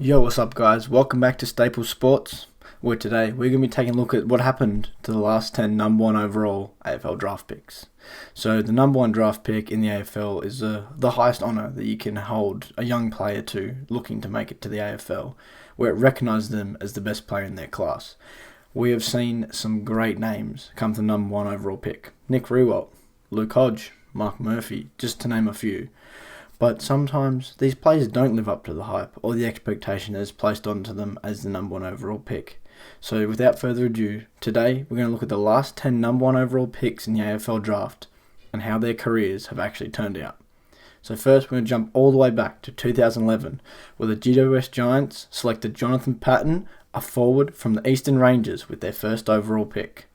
Yo, what's up guys? Welcome back to Staples Sports, where today we're going to be taking a look at what happened to the last 10 number one overall AFL draft picks. So the number one draft pick in the AFL is the highest honour that you can hold a young player to looking to make it to the AFL, where it recognises them as the best player in their class. We have seen some great names come to the number one overall pick. Nick Riewoldt, Luke Hodge, Mark Murphy, just to name a few. But sometimes these players don't live up to the hype or the expectation that is placed onto them as the number one overall pick. So without further ado, today we're going to look at the last 10 number one overall picks in the AFL Draft and how their careers have actually turned out. So first we're going to jump all the way back to 2011, where the GWS Giants selected Jonathan Patton, a forward from the Eastern Rangers, with their first overall pick.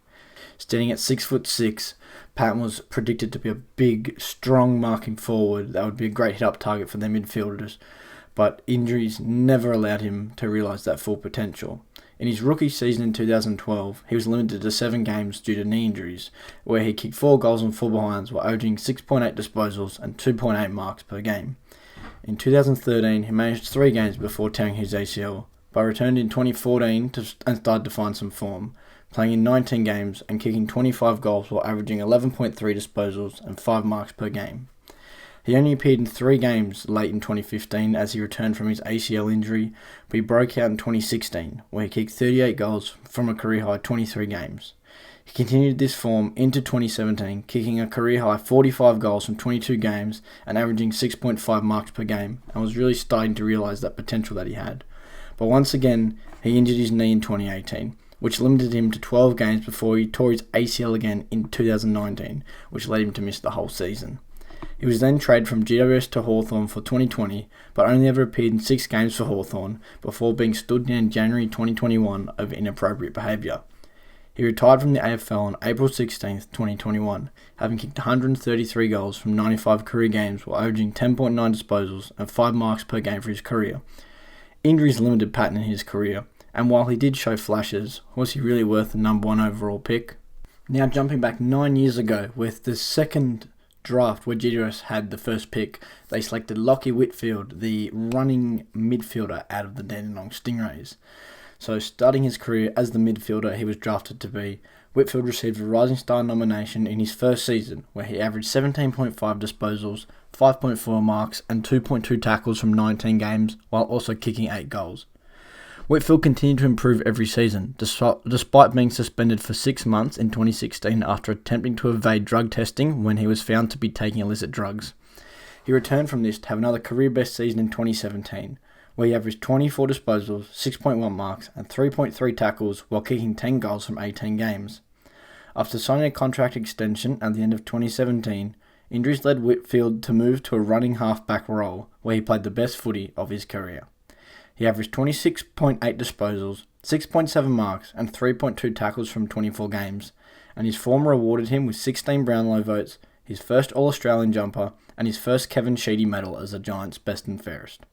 Standing at 6'6", Patton was predicted to be a big, strong marking forward that would be a great hit-up target for their midfielders, but injuries never allowed him to realise that full potential. In his rookie season in 2012, he was limited to 7 games due to knee injuries, where he kicked 4 goals on 4 behinds while averaging 6.8 disposals and 2.8 marks per game. In 2013, he managed 3 games before tearing his ACL, but returned in 2014 and started to find some form, playing in 19 games and kicking 25 goals while averaging 11.3 disposals and 5 marks per game. He only appeared in 3 games late in 2015 as he returned from his ACL injury, but he broke out in 2016, where he kicked 38 goals from a career-high 23 games. He continued this form into 2017, kicking a career-high 45 goals from 22 games and averaging 6.5 marks per game, and was really starting to realise that potential that he had. But once again, he injured his knee in 2018, which limited him to 12 games before he tore his ACL again in 2019, which led him to miss the whole season. He was then traded from GWS to Hawthorn for 2020, but only ever appeared in 6 games for Hawthorn before being stood down in January 2021 over inappropriate behaviour. He retired from the AFL on April 16, 2021, having kicked 133 goals from 95 career games while averaging 10.9 disposals and 5 marks per game for his career. Injuries limited Patton in his career, and while he did show flashes, was he really worth the number one overall pick? Now jumping back 9 years ago, with the second draft where GWS had the first pick, they selected Lachie Whitfield, the running midfielder out of the Dandenong Stingrays. So starting his career as the midfielder he was drafted to be, Whitfield received a Rising Star nomination in his first season, where he averaged 17.5 disposals, 5.4 marks and 2.2 tackles from 19 games, while also kicking 8 goals. Whitfield continued to improve every season, despite being suspended for 6 months in 2016 after attempting to evade drug testing when he was found to be taking illicit drugs. He returned from this to have another career-best season in 2017, where he averaged 24 disposals, 6.1 marks and 3.3 tackles while kicking 10 goals from 18 games. After signing a contract extension at the end of 2017, injuries led Whitfield to move to a running half-back role, where he played the best footy of his career. He averaged 26.8 disposals, 6.7 marks and 3.2 tackles from 24 games, and his form rewarded him with 16 Brownlow votes, his first All-Australian jumper, and his first Kevin Sheedy medal as the Giants' best and fairest.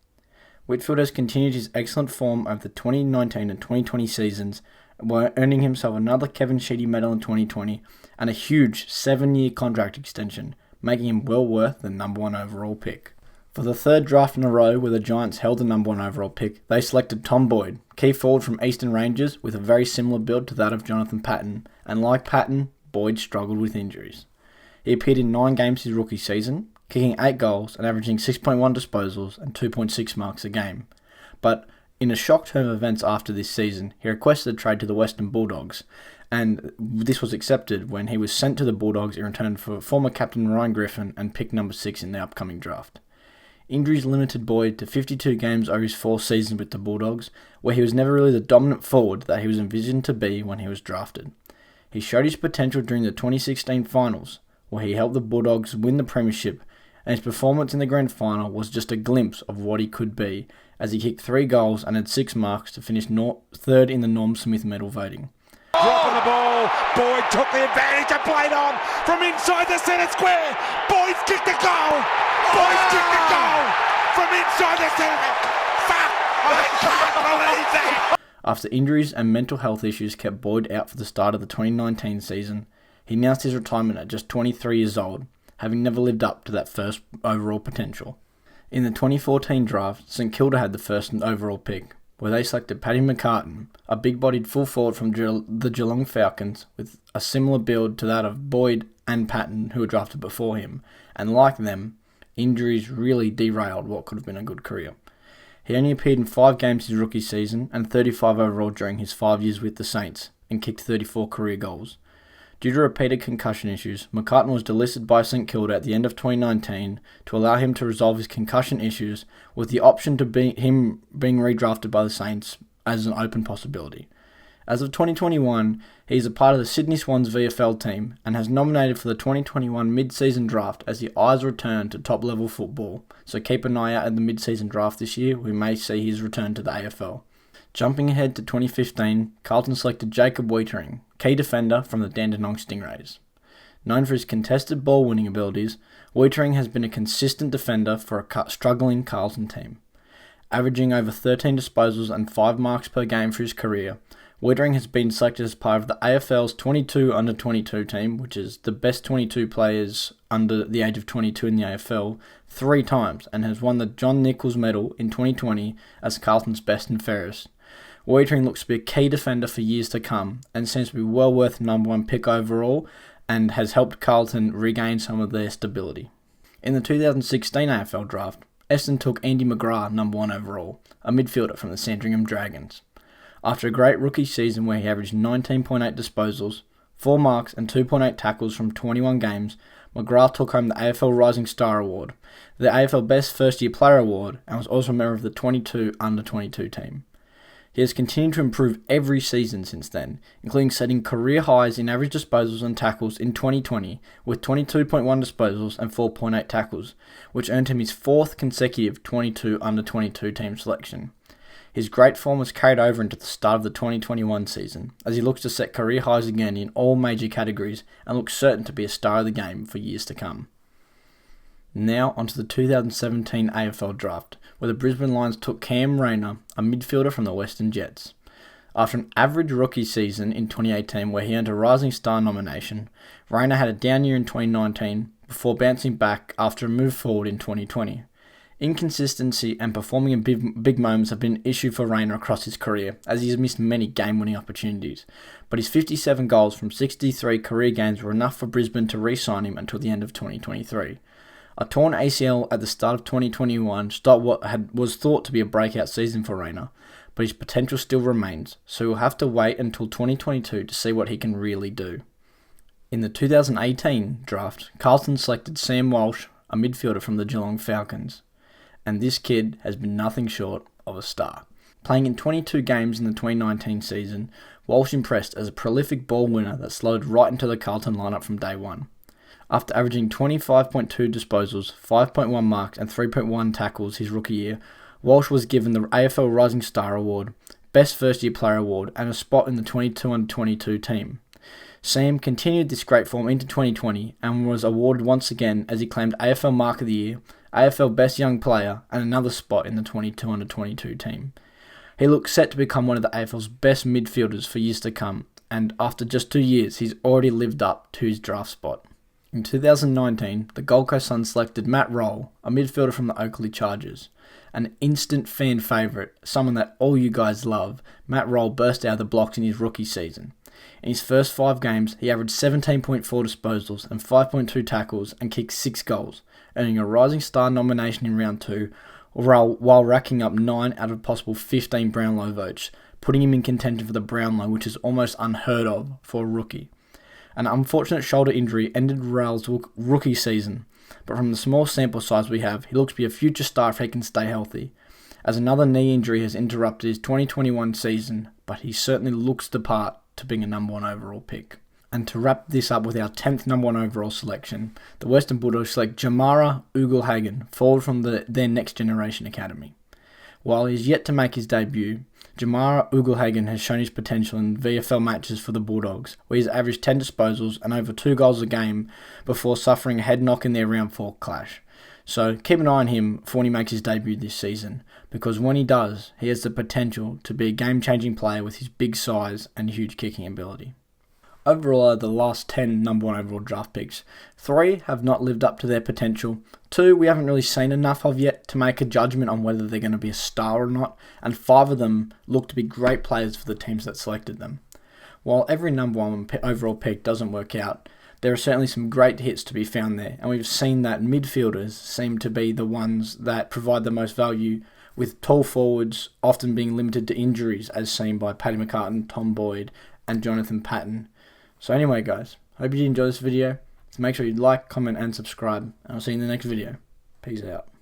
Whitfield has continued his excellent form over the 2019 and 2020 seasons, earning himself another Kevin Sheedy medal in 2020 and a huge 7-year contract extension, making him well worth the number one overall pick. For the third draft in a row where the Giants held the number one overall pick, they selected Tom Boyd, key forward from Eastern Rangers with a very similar build to that of Jonathan Patton, and like Patton, Boyd struggled with injuries. He appeared in 9 games his rookie season, kicking 8 goals and averaging 6.1 disposals and 2.6 marks a game. But in a shock turn of events after this season, he requested a trade to the Western Bulldogs, and this was accepted when he was sent to the Bulldogs in return for former captain Ryan Griffin and pick number 6 in the upcoming draft. Injuries limited Boyd to 52 games over his 4 seasons with the Bulldogs, where he was never really the dominant forward that he was envisioned to be when he was drafted. He showed his potential during the 2016 finals, where he helped the Bulldogs win the premiership, and his performance in the grand final was just a glimpse of what he could be, as he kicked 3 goals and had 6 marks to finish third in the Norm Smith medal voting. Dropping the ball, Boyd took the advantage and played on from inside the centre square. Boyd's kicked a goal. Boyd's kicked a goal from inside the centre. Fuck! I can't believe that. After injuries and mental health issues kept Boyd out for the start of the 2019 season, he announced his retirement at just 23 years old, having never lived up to that first overall potential. In the 2014 draft, St Kilda had the first overall pick, where they selected Paddy McCartan, a big-bodied full forward from the Geelong Falcons with a similar build to that of Boyd and Patton, who were drafted before him, and like them, injuries really derailed what could have been a good career. He only appeared in 5 games his rookie season and 35 overall during his 5 years with the Saints, and kicked 34 career goals. Due to repeated concussion issues, McCartan was delisted by St Kilda at the end of 2019 to allow him to resolve his concussion issues, with the option to him being redrafted by the Saints as an open possibility. As of 2021, he is a part of the Sydney Swans VFL team and has nominated for the 2021 mid-season draft as the eyes return to top-level football, so keep an eye out at the mid-season draft this year. We may see his return to the AFL. Jumping ahead to 2015, Carlton selected Jacob Weitering, key defender from the Dandenong Stingrays. Known for his contested ball-winning abilities, Weitering has been a consistent defender for a struggling Carlton team. Averaging over 13 disposals and 5 marks per game for his career, Weitering has been selected as part of the AFL's 22 under-22 team, which is the best 22 players under the age of 22 in the AFL, 3 times, and has won the John Nichols Medal in 2020 as Carlton's best and fairest. Weitering looks to be a key defender for years to come and seems to be well worth the number 1 pick overall and has helped Carlton regain some of their stability. In the 2016 AFL Draft, Essendon took Andy McGrath number 1 overall, a midfielder from the Sandringham Dragons. After a great rookie season where he averaged 19.8 disposals, 4 marks and 2.8 tackles from 21 games, McGrath took home the AFL Rising Star Award, the AFL Best First Year Player Award, and was also a member of the 22 under-22 team. He has continued to improve every season since then, including setting career highs in average disposals and tackles in 2020 with 22.1 disposals and 4.8 tackles, which earned him his 4th consecutive 22 under-22 team selection. His great form was carried over into the start of the 2021 season, as he looks to set career highs again in all major categories and looks certain to be a star of the game for years to come. Now onto the 2017 AFL Draft, where the Brisbane Lions took Cam Rayner, a midfielder from the Western Jets. After an average rookie season in 2018 where he earned a Rising Star nomination, Rayner had a down year in 2019 before bouncing back after a move forward in 2020. Inconsistency and performing in big moments have been an issue for Rayner across his career, as he has missed many game-winning opportunities, but his 57 goals from 63 career games were enough for Brisbane to re-sign him until the end of 2023. A torn ACL at the start of 2021 stopped what was thought to be a breakout season for Rayner, but his potential still remains, so we'll have to wait until 2022 to see what he can really do. In the 2018 draft, Carlton selected Sam Walsh, a midfielder from the Geelong Falcons, and this kid has been nothing short of a star. Playing in 22 games in the 2019 season, Walsh impressed as a prolific ball winner that slotted right into the Carlton lineup from day one. After averaging 25.2 disposals, 5.1 marks and 3.1 tackles his rookie year, Walsh was given the AFL Rising Star Award, Best First Year Player Award, and a spot in the 22 under 22 team. Sam continued this great form into 2020 and was awarded once again as he claimed AFL Mark of the Year, AFL Best Young Player, and another spot in the 22 under 22 team. He looks set to become one of the AFL's best midfielders for years to come, and after just 2 years, he's already lived up to his draft spot. In 2019, the Gold Coast Suns selected Matt Roll, a midfielder from the Oakley Chargers. An instant fan favourite, someone that all you guys love, Matt Roll burst out of the blocks in his rookie season. In his first 5 games, he averaged 17.4 disposals and 5.2 tackles and kicked 6 goals, earning a Rising Star nomination in round 2, while racking up 9 out of possible 15 Brownlow votes, putting him in contention for the Brownlow, which is almost unheard of for a rookie. An unfortunate shoulder injury ended Rowell's rookie season, but from the small sample size we have, he looks to be a future star if he can stay healthy, as another knee injury has interrupted his 2021 season, but he certainly looks the part to being a number 1 overall pick. And to wrap this up with our 10th number 1 overall selection, the Western Bulldogs select Jamara Ugle-Hagan, forward from their Next Generation Academy. While he is yet to make his debut, Jamara Ugle-Hagan has shown his potential in VFL matches for the Bulldogs, where he's averaged 10 disposals and over 2 goals a game before suffering a head knock in their round 4 clash. So keep an eye on him for when he makes his debut this season, because when he does, he has the potential to be a game-changing player with his big size and huge kicking ability. overall, out of the last 10 number 1 overall draft picks, 3 have not lived up to their potential. 2 we haven't really seen enough of yet to make a judgment on whether they're going to be a star or not. And 5 of them look to be great players for the teams that selected them. While every number 1 overall pick doesn't work out, there are certainly some great hits to be found there. And we've seen that midfielders seem to be the ones that provide the most value, with tall forwards often being limited to injuries, as seen by Paddy McCartan, Tom Boyd, and Jonathan Patton. So anyway, guys, hope you did enjoy this video. So make sure you like, comment, and subscribe. And I'll see you in the next video. Peace out.